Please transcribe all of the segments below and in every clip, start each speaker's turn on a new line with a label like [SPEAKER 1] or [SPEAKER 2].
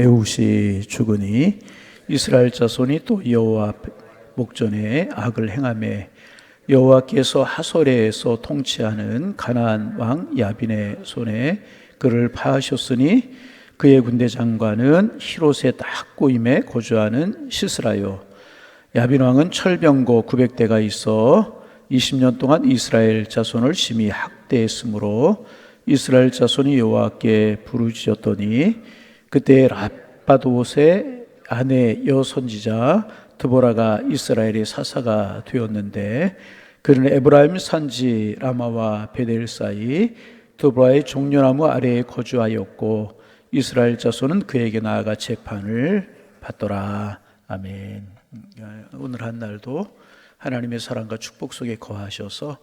[SPEAKER 1] 에훗이 죽으니 이스라엘 자손이 또 여호와 목전에 악을 행하매 여호와께서 하솔에서 통치하는 가나안 왕 야빈의 손에 그를 파하셨으니 그의 군대 장관은 히롯의 딱고임에 거주하는 시스라요. 야빈 왕은 철병거 900대가 있어 20년 동안 이스라엘 자손을 심히 학대했으므로 이스라엘 자손이 여호와께 부르짖었더니 그때 라빠도스의 아내 여선지자 드보라가 이스라엘의 사사가 되었는데 그는 에브라임 산지 라마와 베델 사이 드보라의 종려나무 아래에 거주하였고 이스라엘 자손은 그에게 나아가 재판을 받더라. 아멘. 오늘 한 날도 하나님의 사랑과 축복 속에 거하셔서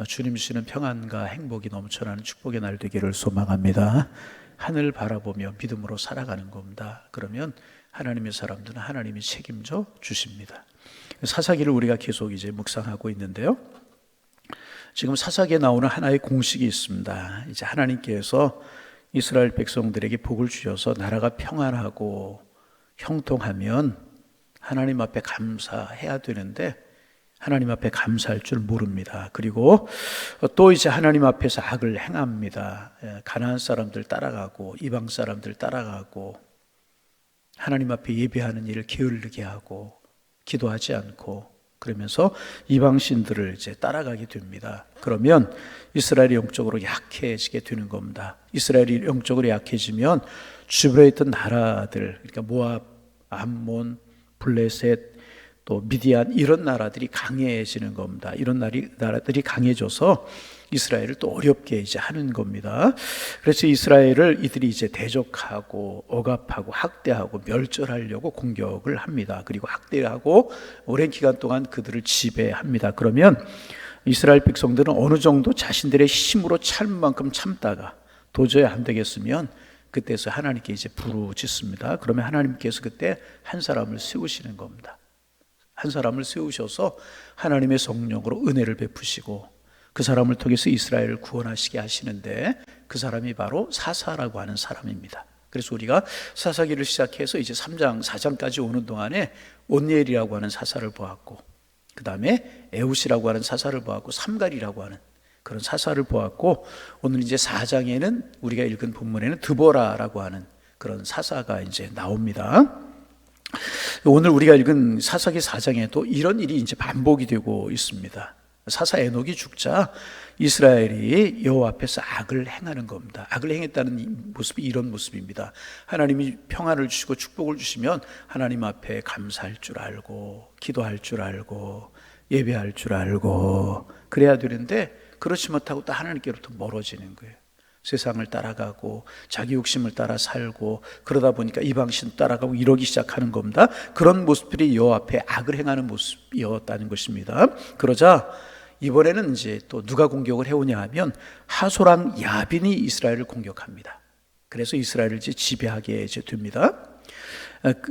[SPEAKER 1] 주님 주시는 평안과 행복이 넘쳐나는 축복의 날 되기를 소망합니다. 하늘 바라보며 믿음으로 살아가는 겁니다. 그러면 하나님의 사람들은 하나님이 책임져 주십니다. 사사기를 우리가 계속 이제 묵상하고 있는데요. 지금 사사기에 나오는 하나의 공식이 있습니다. 이제 하나님께서 이스라엘 백성들에게 복을 주셔서 나라가 평안하고 형통하면 하나님 앞에 감사해야 되는데 하나님 앞에 감사할 줄 모릅니다. 그리고 또 이제 하나님 앞에서 악을 행합니다. 가나안 사람들 따라가고 이방 사람들 따라가고 하나님 앞에 예배하는 일을 게을르게 하고 기도하지 않고 그러면서 이방신들을 이제 따라가게 됩니다. 그러면 이스라엘이 영적으로 약해지게 되는 겁니다. 이스라엘이 영적으로 약해지면 주변에 있던 나라들, 그러니까 모압, 암몬, 블레셋, 또 미디안 이런 나라들이 강해지는 겁니다. 이런 나라들이 강해져서 이스라엘을 또 어렵게 이제 하는 겁니다. 그래서 이스라엘을 이들이 이제 대적하고 억압하고 학대하고 멸절하려고 공격을 합니다. 그리고 학대하고 오랜 기간 동안 그들을 지배합니다. 그러면 이스라엘 백성들은 어느 정도 자신들의 힘으로 참을 만큼 참다가 도저히 안 되겠으면 그때서 하나님께 이제 부르짖습니다. 그러면 하나님께서 그때 한 사람을 세우시는 겁니다. 한 사람을 세우셔서 하나님의 성령으로 은혜를 베푸시고 그 사람을 통해서 이스라엘을 구원하시게 하시는데 그 사람이 바로 사사라고 하는 사람입니다. 그래서 우리가 사사기를 시작해서 이제 3장, 4장까지 오는 동안에 온니엘이라고 하는 사사를 보았고 그 다음에 에훗이라고 하는 사사를 보았고 삼갈이라고 하는 그런 사사를 보았고 오늘 이제 4장에는 우리가 읽은 본문에는 드보라라고 하는 그런 사사가 이제 나옵니다. 오늘 우리가 읽은 사사기 4장에도 이런 일이 이제 반복이 되고 있습니다. 사사 에녹이 죽자 이스라엘이 여호와 앞에서 악을 행하는 겁니다. 악을 행했다는 모습이 이런 모습입니다. 하나님이 평안을 주시고 축복을 주시면 하나님 앞에 감사할 줄 알고 기도할 줄 알고 예배할 줄 알고 그래야 되는데 그렇지 못하고 또 하나님께로부터 멀어지는 거예요. 세상을 따라가고 자기 욕심을 따라 살고 그러다 보니까 이방신 따라가고 이러기 시작하는 겁니다. 그런 모습들이 여호와 앞에 악을 행하는 모습이었다는 것입니다. 그러자 이번에는 이제 또 누가 공격을 해오냐 하면 하솔왕 야빈이 이스라엘을 공격합니다. 그래서 이스라엘을 이제 지배하게 이제 됩니다.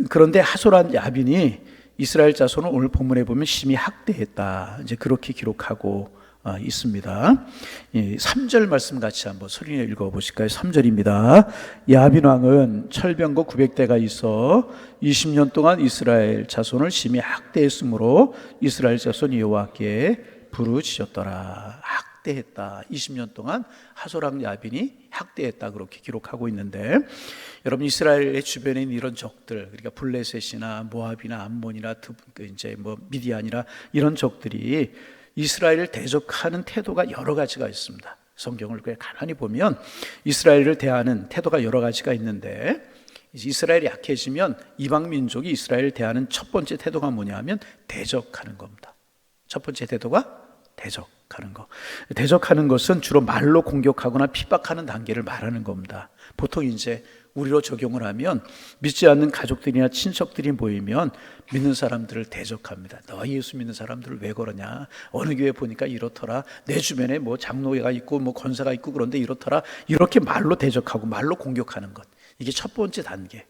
[SPEAKER 1] 그런데 하솔왕 야빈이 이스라엘 자손을 오늘 본문에 보면 심히 학대했다. 이제 그렇게 기록하고 있습니다. 3절 말씀 같이 한번 소리내 읽어보실까요? 3절입니다. 야빈 왕은 철병거 900대가 있어 20년 동안 이스라엘 자손을 심히 학대했으므로 이스라엘 자손이 여호와께 부르짖었더라. 학대했다. 20년 동안 하솔왕 야빈이 학대했다 그렇게 기록하고 있는데 여러분 이스라엘의 주변에 있는 이런 적들 그러니까 블레셋이나 모압이나 암몬이나 이제 뭐 미디안이나 이런 적들이 이스라엘을 대적하는 태도가 여러 가지가 있습니다. 성경을 가만히 보면 이스라엘을 대하는 태도가 여러 가지가 있는데 이스라엘이 약해지면 이방 민족이 이스라엘을 대하는 첫 번째 태도가 뭐냐 하면 대적하는 겁니다. 첫 번째 태도가 대적하는 거. 대적하는 것은 주로 말로 공격하거나 핍박하는 단계를 말하는 겁니다. 보통 이제 우리로 적용을 하면 믿지 않는 가족들이나 친척들이 모이면 믿는 사람들을 대적합니다. 너 예수 믿는 사람들을 왜 그러냐? 어느 교회 보니까 이렇더라. 내 주변에 뭐 장로회가 있고 뭐 권사가 있고 그런데 이렇더라. 이렇게 말로 대적하고 말로 공격하는 것. 이게 첫 번째 단계.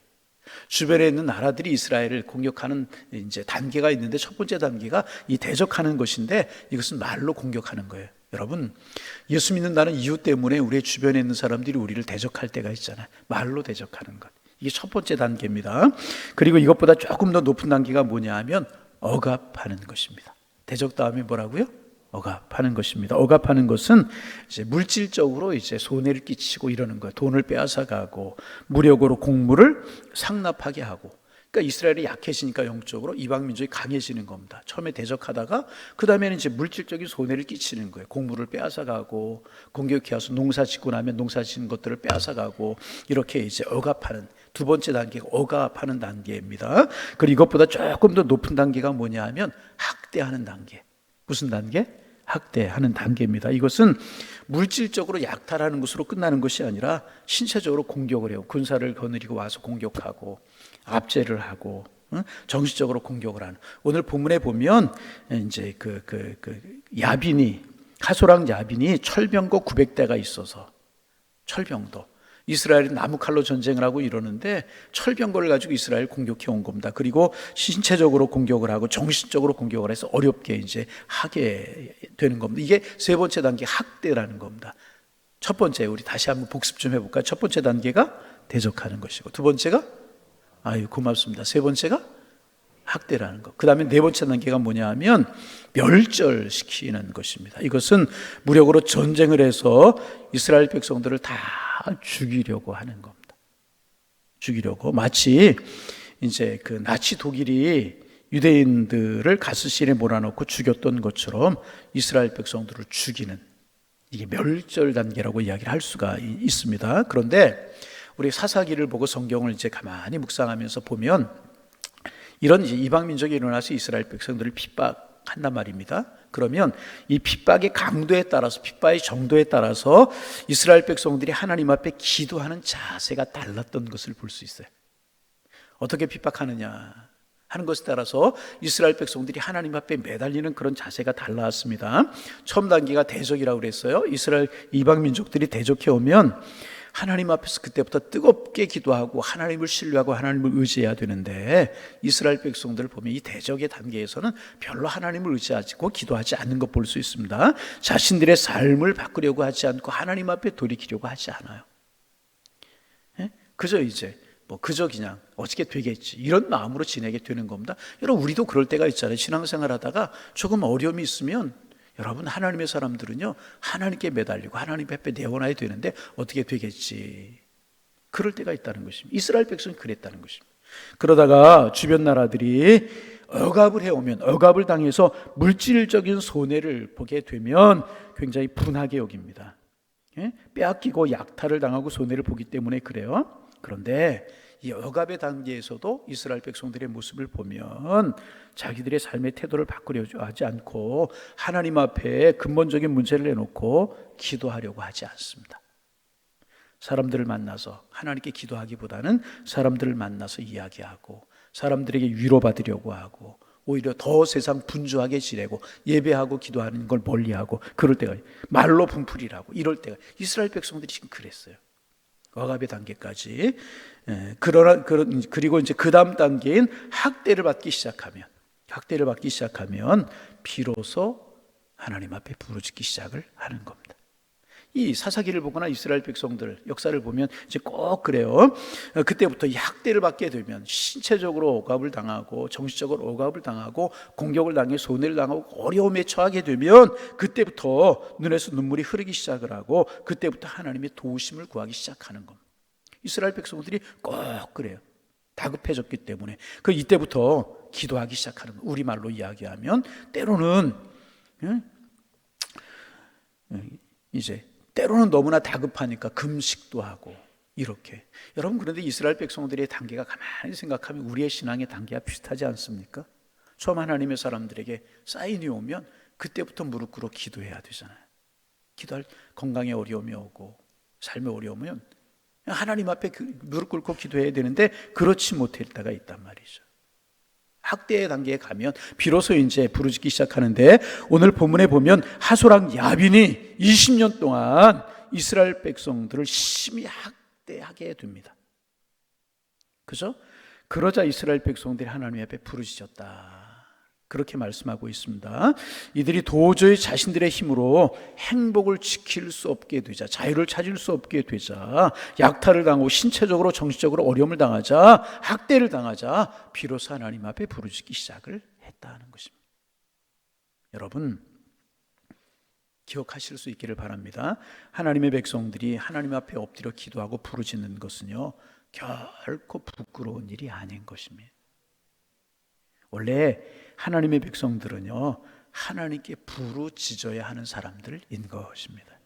[SPEAKER 1] 주변에 있는 나라들이 이스라엘을 공격하는 이제 단계가 있는데 첫 번째 단계가 이 대적하는 것인데 이것은 말로 공격하는 거예요. 여러분 예수 믿는다는 이유 때문에 우리 주변에 있는 사람들이 우리를 대적할 때가 있잖아요. 말로 대적하는 것. 이게 첫 번째 단계입니다. 그리고 이것보다 조금 더 높은 단계가 뭐냐 하면 억압하는 것입니다. 대적 다음에 뭐라고요? 억압하는 것입니다. 억압하는 것은 이제 물질적으로 이제 손해를 끼치고 이러는 거예요. 돈을 빼앗아가고 무력으로 곡물을 상납하게 하고. 그러니까 이스라엘이 약해지니까 영적으로 이방 민족이 강해지는 겁니다. 처음에 대적하다가 그 다음에는 이제 물질적인 손해를 끼치는 거예요. 곡물을 빼앗아가고 공격해 와서 농사 짓고 나면 농사 짓는 것들을 빼앗아가고 이렇게 이제 억압하는 두 번째 단계가 억압하는 단계입니다. 그리고 이것보다 조금 더 높은 단계가 뭐냐 하면 학대하는 단계. 무슨 단계? 학대하는 단계입니다. 이것은 물질적으로 약탈하는 것으로 끝나는 것이 아니라 신체적으로 공격을 해요. 군사를 거느리고 와서 공격하고 압제를 하고 정신적으로 공격을 하는. 오늘 본문에 보면 이제 야빈이 하소랑 야빈이 철병거 900대가 있어서 철병도 이스라엘이 나무칼로 전쟁을 하고 이러는데 철병거를 가지고 이스라엘 공격해 온 겁니다. 그리고 신체적으로 공격을 하고 정신적으로 공격을 해서 어렵게 이제 하게 되는 겁니다. 이게 세 번째 단계 학대라는 겁니다. 첫 번째 우리 다시 한번 복습 좀 해볼까요? 첫 번째 단계가 대적하는 것이고 두 번째가 고맙습니다. 세 번째가 학대라는 것. 그 다음에 네 번째 단계가 뭐냐 하면 멸절시키는 것입니다. 이것은 무력으로 전쟁을 해서 이스라엘 백성들을 다 죽이려고 하는 겁니다. 죽이려고. 마치 이제 그 나치 독일이 유대인들을 가스실에 몰아넣고 죽였던 것처럼 이스라엘 백성들을 죽이는, 이게 멸절 단계라고 이야기를 할 수가 있습니다. 그런데 우리 사사기를 보고 성경을 이제 가만히 묵상하면서 보면 이런 이제 이방 민족이 일어나서 이스라엘 백성들을 핍박한단 말입니다. 그러면 이 핍박의 강도에 따라서, 핍박의 정도에 따라서 이스라엘 백성들이 하나님 앞에 기도하는 자세가 달랐던 것을 볼 수 있어요. 어떻게 핍박하느냐 하는 것에 따라서 이스라엘 백성들이 하나님 앞에 매달리는 그런 자세가 달랐습니다. 처음 단계가 대적이라고 그랬어요. 이스라엘 이방 민족들이 대적해 오면 하나님 앞에서 그때부터 뜨겁게 기도하고 하나님을 신뢰하고 하나님을 의지해야 되는데, 이스라엘 백성들을 보면 이 대적의 단계에서는 별로 하나님을 의지하고 기도하지 않는 것 볼 수 있습니다. 자신들의 삶을 바꾸려고 하지 않고 하나님 앞에 돌이키려고 하지 않아요. 그저 이제 그저 그냥 어떻게 되겠지 이런 마음으로 지내게 되는 겁니다. 여러분, 우리도 그럴 때가 있잖아요. 신앙생활 하다가 조금 어려움이 있으면 여러분, 하나님의 사람들은요 하나님께 매달리고 하나님 앞에 내어놔야 되는데 어떻게 되겠지, 그럴 때가 있다는 것입니다. 이스라엘 백성이 그랬다는 것입니다. 그러다가 주변 나라들이 억압을 해오면, 억압을 당해서 물질적인 손해를 보게 되면 굉장히 분하게 여깁니다. 빼앗기고 약탈을 당하고 손해를 보기 때문에 그래요. 그런데 이 억압의 단계에서도 이스라엘 백성들의 모습을 보면 자기들의 삶의 태도를 바꾸려고 하지 않고 하나님 앞에 근본적인 문제를 내놓고 기도하려고 하지 않습니다. 사람들을 만나서 하나님께 기도하기보다는 사람들을 만나서 이야기하고 사람들에게 위로받으려고 하고 오히려 더 세상 분주하게 지내고 예배하고 기도하는 걸 멀리하고, 그럴 때가 말로 분풀이라고 이럴 때가 이스라엘 백성들이 지금 그랬어요. 억압의 단계까지. 그리고 이제 그 다음 단계인 학대를 받기 시작하면 비로소 하나님 앞에 부르짖기 시작을 하는 겁니다. 이 사사기를 보거나 이스라엘 백성들 역사를 보면 이제 꼭 그래요. 그때부터 이 학대를 받게 되면 신체적으로 억압을 당하고 정신적으로 억압을 당하고 공격을 당해 손해를 당하고 어려움에 처하게 되면 그때부터 눈에서 눈물이 흐르기 시작을 하고 그때부터 하나님의 도우심을 구하기 시작하는 겁니다. 이스라엘 백성들이 꼭 그래요. 다급해졌기 때문에 이때부터 기도하기 시작하는 거예요. 우리말로 이야기하면 때로는 너무나 다급하니까 금식도 하고 이렇게. 여러분, 그런데 이스라엘 백성들의 단계가 가만히 생각하면 우리의 신앙의 단계와 비슷하지 않습니까? 처음 하나님의 사람들에게 사인이 오면 그때부터 무릎 꿇어 기도해야 되잖아요. 기도할 건강에 어려움이 오고 삶에 어려움이 오면 하나님 앞에 무릎 꿇고 기도해야 되는데 그렇지 못할 때가 있단 말이죠. 학대의 단계에 가면 비로소 이제 부르짖기 시작하는데, 오늘 본문에 보면 하소랑 야빈이 20년 동안 이스라엘 백성들을 심히 학대하게 됩니다. 그죠? 그러자 이스라엘 백성들이 하나님 앞에 부르짖었다. 그렇게 말씀하고 있습니다. 이들이 도저히 자신들의 힘으로 행복을 지킬 수 없게 되자, 자유를 찾을 수 없게 되자, 약탈을 당하고 신체적으로 정신적으로 어려움을 당하자, 학대를 당하자 비로소 하나님 앞에 부르짖기 시작을 했다는 것입니다. 여러분, 기억하실 수 있기를 바랍니다. 하나님의 백성들이 하나님 앞에 엎드려 기도하고 부르짖는 것은요, 결코 부끄러운 일이 아닌 것입니다. 원래 하나님의 백성들은요, 하나님께 부르짖어야 하는 사람들인 것입니다.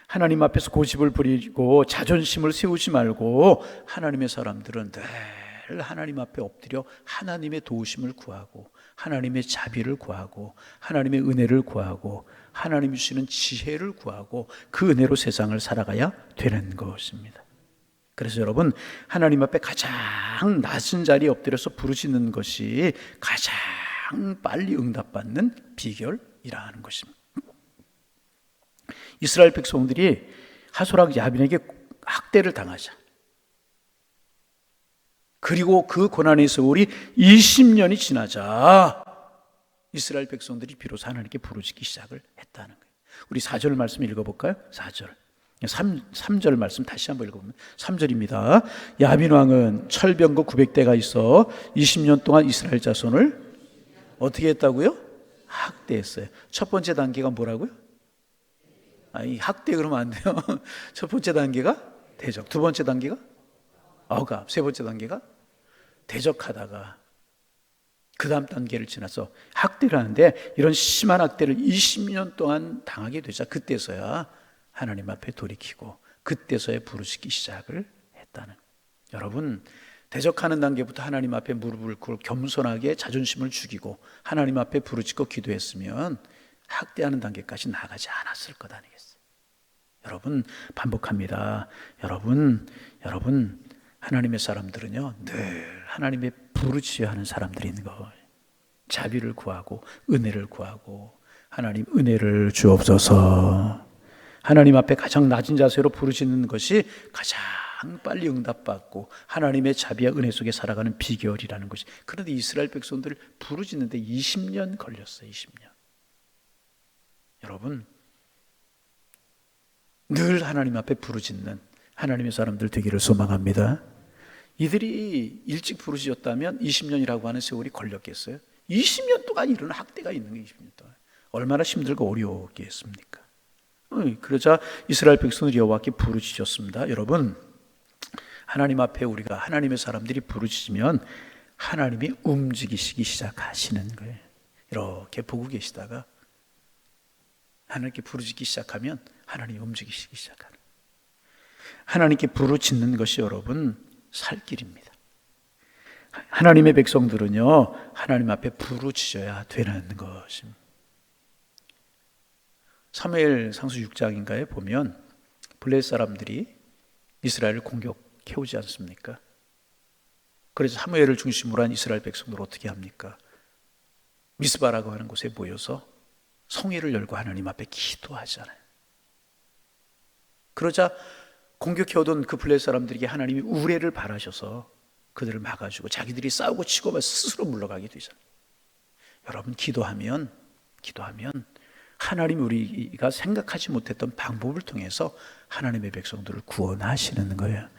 [SPEAKER 1] 하나님 앞에서 고집을 부리고 자존심을 세우지 말고 하나님의 사람들은 늘 하나님 앞에 엎드려 하나님의 도우심을 구하고 하나님의 자비를 구하고 하나님의 은혜를 구하고 하나님이 주시는 지혜를 구하고 그 은혜로 세상을 살아가야 되는 것입니다. 그래서 여러분, 하나님 앞에 가장 낮은 자리에 엎드려서 부르짖는 것이 가장 빨리 응답받는 비결이라는 것입니다. 이스라엘 백성들이 하솔악 야빈에게 학대를 당하자, 그리고 그 고난의 세월이 20년이 지나자 이스라엘 백성들이 비로소 하나님께 부르짖기 시작을 했다는 거예요. 우리 4절 말씀 읽어볼까요? 4절 3절 말씀 다시 한번 읽어보면 3절입니다. 야빈 왕은 철병거 900대가 있어 20년 동안 이스라엘 자손을 어떻게 했다고요? 학대했어요. 첫 번째 단계가 뭐라고요? 이 학대 그러면 안 돼요. 첫 번째 단계가 대적, 두 번째 단계가 억압, 세 번째 단계가 대적하다가 그 다음 단계를 지나서 학대를 하는데, 이런 심한 학대를 20년 동안 당하게 되자 그때서야 하나님 앞에 돌이키고 그때서야 부르짖기 시작을 했다는. 여러분, 대적하는 단계부터 하나님 앞에 무릎을 꿇고 겸손하게 자존심을 죽이고 하나님 앞에 부르짖고 기도했으면 학대하는 단계까지 나가지 않았을 것 아니겠어요? 여러분, 반복합니다. 여러분, 하나님의 사람들은요, 늘 하나님의 부르짖어야 하는 사람들인 거예요. 자비를 구하고 은혜를 구하고, 하나님 은혜를 주옵소서. 하나님 앞에 가장 낮은 자세로 부르짖는 것이 가장 빨리 응답받고 하나님의 자비와 은혜 속에 살아가는 비결이라는 것이. 그런데 이스라엘 백성들을 부르짖는데 20년 걸렸어요. 20년. 여러분, 늘 하나님 앞에 부르짖는 하나님의 사람들 되기를 소망합니다. 이들이 일찍 부르짖었다면 20년이라고 하는 세월이 걸렸겠어요? 20년 동안 이런 학대가 있는 게 20년 동안 얼마나 힘들고 어려웠겠습니까? 그러자 이스라엘 백성들이 여호와께 부르짖었습니다. 여러분, 하나님 앞에 우리가 하나님의 사람들이 부르짖으면 하나님이 움직이시기 시작하시는 거예요. 이렇게 보고 계시다가 하나님께 부르짖기 시작하면 하나님이 움직이시기 시작하는. 하나님께 부르짖는 것이 여러분 살 길입니다. 하나님의 백성들은요, 하나님 앞에 부르짖어야 되는 것입니다. 사무엘 상수 6장인가에 보면 블레셋 사람들이 이스라엘을 공격해오지 않습니까? 그래서 사무엘을 중심으로 한 이스라엘 백성들 어떻게 합니까? 미스바라고 하는 곳에 모여서 성회를 열고 하나님 앞에 기도하잖아요. 그러자 공격해오던 그 블레셋 사람들에게 하나님이 우레를 바라셔서 그들을 막아주고 자기들이 싸우고 치고 스스로 물러가게 되잖아요. 여러분, 기도하면 하나님이 우리가 생각하지 못했던 방법을 통해서 하나님의 백성들을 구원하시는 거예요.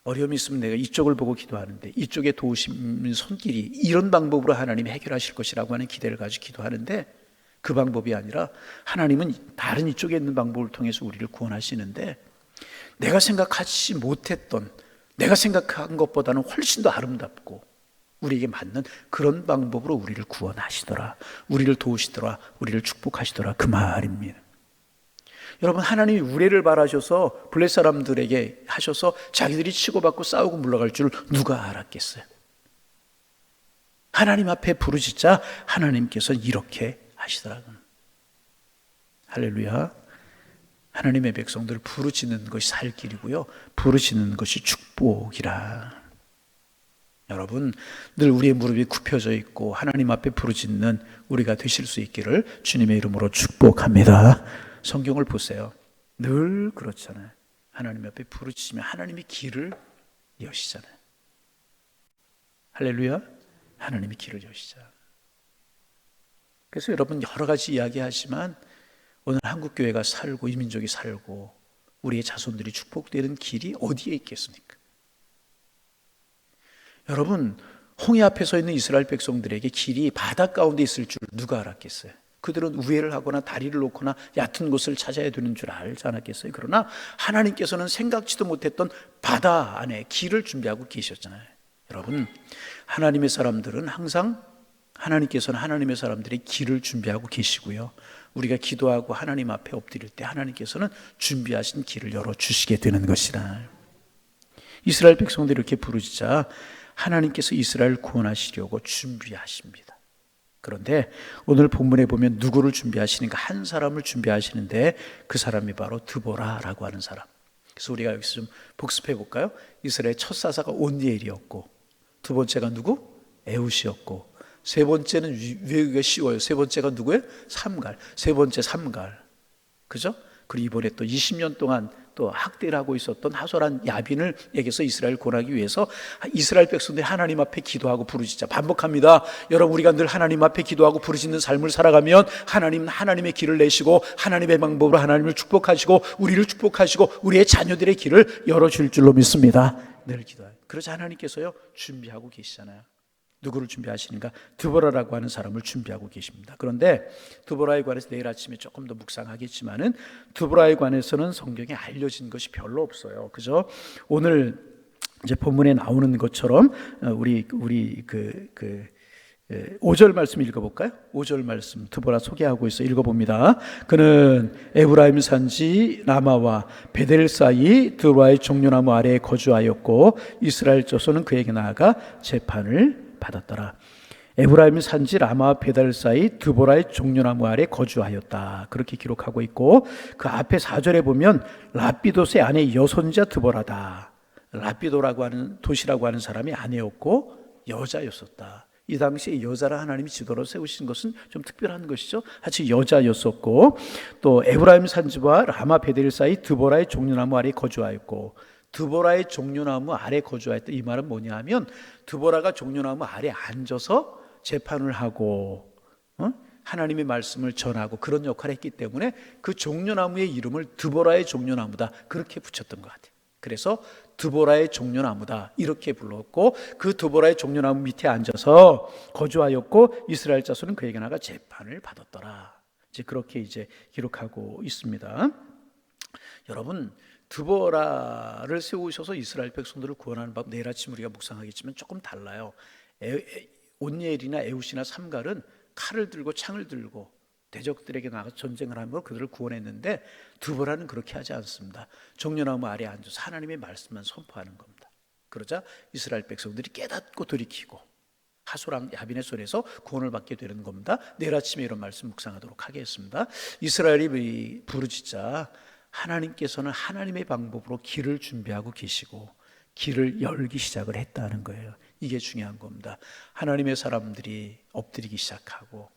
[SPEAKER 1] 어려움이 있으면 내가 이쪽을 보고 기도하는데 이쪽에 도우시는 손길이 이런 방법으로 하나님이 해결하실 것이라고 하는 기대를 가지고 기도하는데, 그 방법이 아니라 하나님은 다른 이쪽에 있는 방법을 통해서 우리를 구원하시는데, 내가 생각하지 못했던, 내가 생각한 것보다는 훨씬 더 아름답고 우리에게 맞는 그런 방법으로 우리를 구원하시더라, 우리를 도우시더라, 우리를 축복하시더라, 그 말입니다. 여러분, 하나님이 우레를 바라셔서 블레셋 사람들에게 하셔서 자기들이 치고받고 싸우고 물러갈 줄 누가 알았겠어요? 하나님 앞에 부르짖자 하나님께서 이렇게 하시더라고요. 할렐루야. 하나님의 백성들을 부르짖는 것이 살 길이고요, 부르짖는 것이 축복이라. 여러분, 늘 우리의 무릎이 굽혀져 있고 하나님 앞에 부르짖는 우리가 되실 수 있기를 주님의 이름으로 축복합니다. 성경을 보세요. 늘 그렇잖아요. 하나님 앞에 부르짖으면 하나님이 길을 여시잖아요. 할렐루야. 하나님이 길을 여시자. 그래서 여러분 여러 가지 이야기하지만 오늘 한국교회가 살고 이 민족이 살고 우리의 자손들이 축복되는 길이 어디에 있겠습니까? 여러분, 홍해 앞에 서 있는 이스라엘 백성들에게 길이 바다 가운데 있을 줄 누가 알았겠어요? 그들은 우회를 하거나 다리를 놓거나 얕은 곳을 찾아야 되는 줄 알지 않았겠어요? 그러나 하나님께서는 생각지도 못했던 바다 안에 길을 준비하고 계셨잖아요. 여러분, 하나님의 사람들은 항상 하나님께서는 하나님의 사람들의 길을 준비하고 계시고요, 우리가 기도하고 하나님 앞에 엎드릴 때 하나님께서는 준비하신 길을 열어주시게 되는 것이라. 이스라엘 백성들이 이렇게 부르짖자 하나님께서 이스라엘을 구원하시려고 준비하십니다. 그런데 오늘 본문에 보면 누구를 준비하시는가? 한 사람을 준비하시는데 그 사람이 바로 드보라라고 하는 사람. 그래서 우리가 여기서 좀 복습해 볼까요? 이스라엘 첫 사사가 온니엘이었고, 두 번째가 누구? 에훗이었고, 세 번째는 외우기가 쉬워요. 세 번째가 누구예요? 삼갈. 세 번째 삼갈. 그죠? 그리고 이번에 또 20년 동안 또 학대를 하고 있었던 하솔한 야빈을에게서 이스라엘 구원하기 위해서 이스라엘 백성들이 하나님 앞에 기도하고 부르짖자. 반복합니다. 여러분, 우리가 늘 하나님 앞에 기도하고 부르짖는 삶을 살아가면 하나님은 하나님의 길을 내시고 하나님의 방법으로 하나님을 축복하시고 우리를 축복하시고 우리의 자녀들의 길을 열어줄 줄로 믿습니다. 늘 기도해요. 그러자 하나님께서요 준비하고 계시잖아요. 누구를 준비하시는가? 드보라라고 하는 사람을 준비하고 계십니다. 그런데 드보라에 관해서 내일 아침에 조금 더 묵상하겠지만은 드보라에 관해서는 성경에 알려진 것이 별로 없어요. 그죠? 오늘 이제 본문에 나오는 것처럼 우리 5절 말씀 읽어볼까요? 5절 말씀 드보라 소개하고 있어 읽어봅니다. 그는 에브라임 산지 라마와 베델 사이 드보라의 종려나무 아래에 거주하였고 이스라엘 자손은 그에게 나아가 재판을 받았더라. 에브라임 산지 라마와 베델 사이 드보라의 종려나무 아래 거주하였다. 그렇게 기록하고 있고 그 앞에 4절에 보면 라피도스의 아내 여손자 드보라다. 라피도라고 하는 도시라고 하는 사람이 아내였고 여자였었다. 이 당시에 여자를 하나님이 지도로 세우신 것은 좀 특별한 것이죠. 하여튼 여자였었고, 또 에브라임 산지와 라마 베델 사이 드보라의 종려나무 아래 거주하였고, 드보라의 종려나무 아래 거주하였다. 이 말은 뭐냐 하면 드보라가 종려나무 아래 앉아서 재판을 하고 하나님의 말씀을 전하고 그런 역할을 했기 때문에 그 종려나무의 이름을 드보라의 종려나무다 그렇게 붙였던 것 같아요. 그래서 드보라의 종려나무다 이렇게 불렀고 그 드보라의 종려나무 밑에 앉아서 거주하였고 이스라엘 자손은 그에게 나가 재판을 받았더라. 이제 그렇게 이제 기록하고 있습니다. 여러분, 드보라를 세우셔서 이스라엘 백성들을 구원하는 법 내일 아침 우리가 묵상하겠지만 조금 달라요. 온니엘이나 에훗이나 삼갈은 칼을 들고 창을 들고 대적들에게 나가서 전쟁을 하며 그들을 구원했는데 드보라는 그렇게 하지 않습니다. 종려나무 아래에 앉아서 하나님의 말씀만 선포하는 겁니다. 그러자 이스라엘 백성들이 깨닫고 돌이키고 하솔랑 야빈의 손에서 구원을 받게 되는 겁니다. 내일 아침에 이런 말씀 묵상하도록 하겠습니다. 이스라엘이 부르짖자 하나님께서는 하나님의 방법으로 길을 준비하고 계시고 길을 열기 시작을 했다는 거예요. 이게 중요한 겁니다. 하나님의 사람들이 엎드리기 시작하고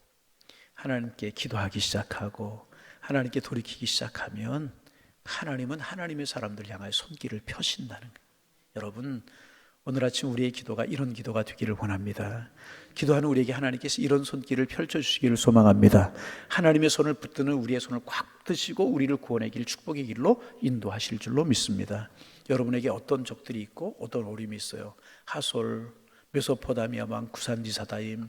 [SPEAKER 1] 하나님께 기도하기 시작하고 하나님께 돌이키기 시작하면 하나님은 하나님의 사람들 향하여 손길을 펴신다는 거예요. 여러분, 오늘 아침 우리의 기도가 이런 기도가 되기를 원합니다. 기도하는 우리에게 하나님께서 이런 손길을 펼쳐주시기를 소망합니다. 하나님의 손을 붙드는 우리의 손을 꽉 드시고 우리를 구원의 길, 축복의 길로 인도하실 줄로 믿습니다. 여러분에게 어떤 적들이 있고 어떤 어려움이 있어요. 하솔, 메소포타미아 왕 구산리사다임,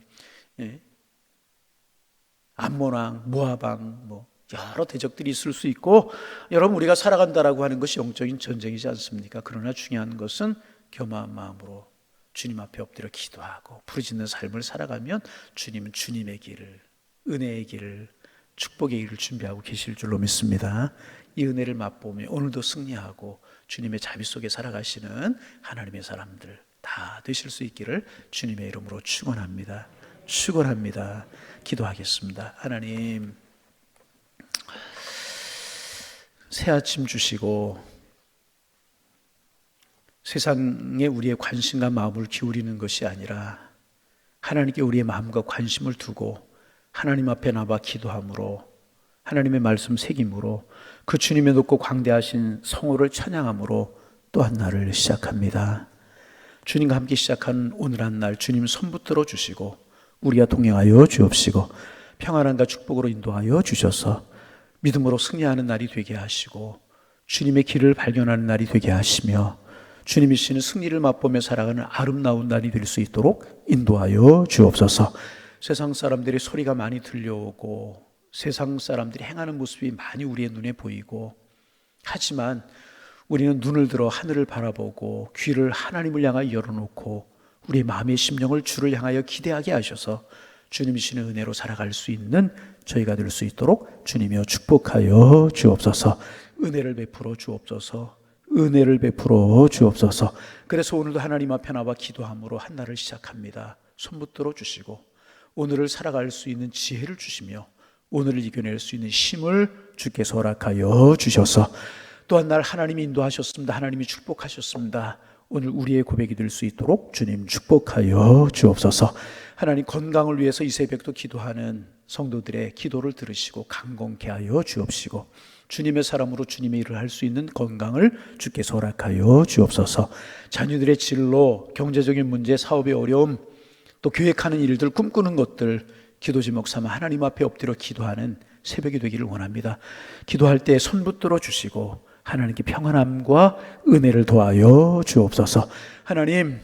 [SPEAKER 1] 암몬 왕, 모압 왕, 여러 대적들이 있을 수 있고, 여러분 우리가 살아간다라고 하는 것이 영적인 전쟁이지 않습니까? 그러나 중요한 것은 겸허한 마음으로 주님 앞에 엎드려 기도하고 부르짖는 삶을 살아가면 주님은 주님의 길을, 은혜의 길을, 축복의 길을 준비하고 계실 줄로 믿습니다. 이 은혜를 맛보며 오늘도 승리하고 주님의 자비 속에 살아가시는 하나님의 사람들 다 되실 수 있기를 주님의 이름으로 축원합니다. 축원합니다. 기도하겠습니다. 하나님, 새 아침 주시고 세상에 우리의 관심과 마음을 기울이는 것이 아니라 하나님께 우리의 마음과 관심을 두고 하나님 앞에 나와 기도함으로 하나님의 말씀 새김으로 그 주님의 높고 광대하신 성호를 찬양함으로 또 한 날을 시작합니다. 주님과 함께 시작하는 오늘 한 날 주님 손 붙들어 주시고 우리와 동행하여 주옵시고 평안함과 축복으로 인도하여 주셔서 믿음으로 승리하는 날이 되게 하시고 주님의 길을 발견하는 날이 되게 하시며 주님이 주시는 승리를 맛보며 살아가는 아름다운 날이 될 수 있도록 인도하여 주옵소서. 세상 사람들의 소리가 많이 들려오고 세상 사람들이 행하는 모습이 많이 우리의 눈에 보이고 하지만 우리는 눈을 들어 하늘을 바라보고 귀를 하나님을 향하여 열어놓고 우리의 마음의 심령을 주를 향하여 기대하게 하셔서 주님이 주시는 은혜로 살아갈 수 있는 저희가 될 수 있도록 주님이여 축복하여 주옵소서. 은혜를 베풀어 주옵소서. 은혜를 베풀어 주옵소서. 그래서 오늘도 하나님 앞에 나와 기도함으로 한 날을 시작합니다. 손 붙들어 주시고 오늘을 살아갈 수 있는 지혜를 주시며 오늘을 이겨낼 수 있는 힘을 주께서 허락하여 주셔서 또한 날 하나님이 인도하셨습니다. 하나님이 축복하셨습니다. 오늘 우리의 고백이 될 수 있도록 주님 축복하여 주옵소서. 하나님 건강을 위해서 이 새벽도 기도하는 성도들의 기도를 들으시고 강건케 하여 주옵시고 주님의 사람으로 주님의 일을 할 수 있는 건강을 주께서 허락하여 주옵소서. 자녀들의 진로, 경제적인 문제, 사업의 어려움, 또 계획하는 일들, 꿈꾸는 것들 기도 제목 삼아 하나님 앞에 엎드려 기도하는 새벽이 되기를 원합니다. 기도할 때 손 붙들어 주시고 하나님께 평안함과 은혜를 더하여 주옵소서. 하나님,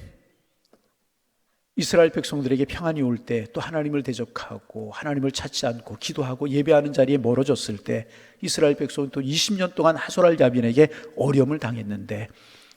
[SPEAKER 1] 이스라엘 백성들에게 평안이 올 때 또 하나님을 대적하고 하나님을 찾지 않고 기도하고 예배하는 자리에 멀어졌을 때 이스라엘 백성은 또 20년 동안 하솔할 야빈에게 어려움을 당했는데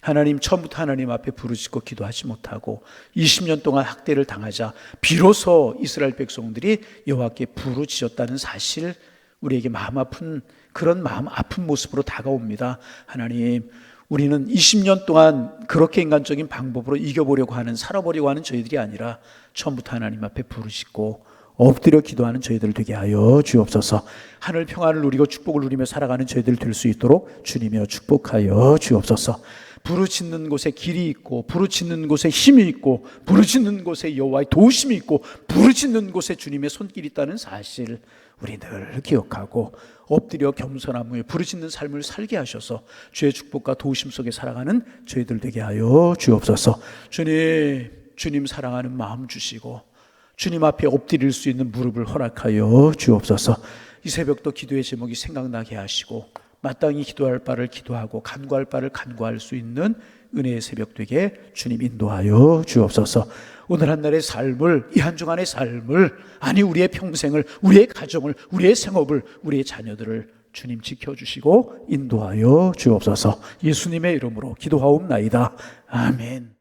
[SPEAKER 1] 하나님 처음부터 하나님 앞에 부르짖고 기도하지 못하고 20년 동안 학대를 당하자 비로소 이스라엘 백성들이 여호와께 부르짖었다는 사실, 우리에게 마음 아픈 그런 마음 아픈 모습으로 다가옵니다. 하나님, 우리는 20년 동안 그렇게 인간적인 방법으로 이겨보려고 하는, 살아보려고 하는 저희들이 아니라 처음부터 하나님 앞에 부르짖고 엎드려 기도하는 저희들 되게 하여 주옵소서. 하늘 평안을 누리고 축복을 누리며 살아가는 저희들 될 수 있도록 주님이여 축복하여 주옵소서. 부르짖는 곳에 길이 있고 부르짖는 곳에 힘이 있고 부르짖는 곳에 여호와의 도우심이 있고 부르짖는 곳에 주님의 손길이 있다는 사실 우리 늘 기억하고 엎드려 겸손함을 부르짖는 삶을 살게 하셔서 주의 축복과 도우심 속에 살아가는 저희들 되게 하여 주옵소서. 주님 사랑하는 마음 주시고 주님 앞에 엎드릴 수 있는 무릎을 허락하여 주옵소서. 이 새벽도 기도의 제목이 생각나게 하시고 마땅히 기도할 바를 기도하고 간구할 바를 간구할 수 있는 은혜의 새벽 되게 주님 인도하여 주옵소서. 오늘 한 날의 삶을, 이 한 주간의 삶을, 아니 우리의 평생을, 우리의 가정을, 우리의 생업을, 우리의 자녀들을 주님 지켜주시고 인도하여 주옵소서. 예수님의 이름으로 기도하옵나이다. 아멘.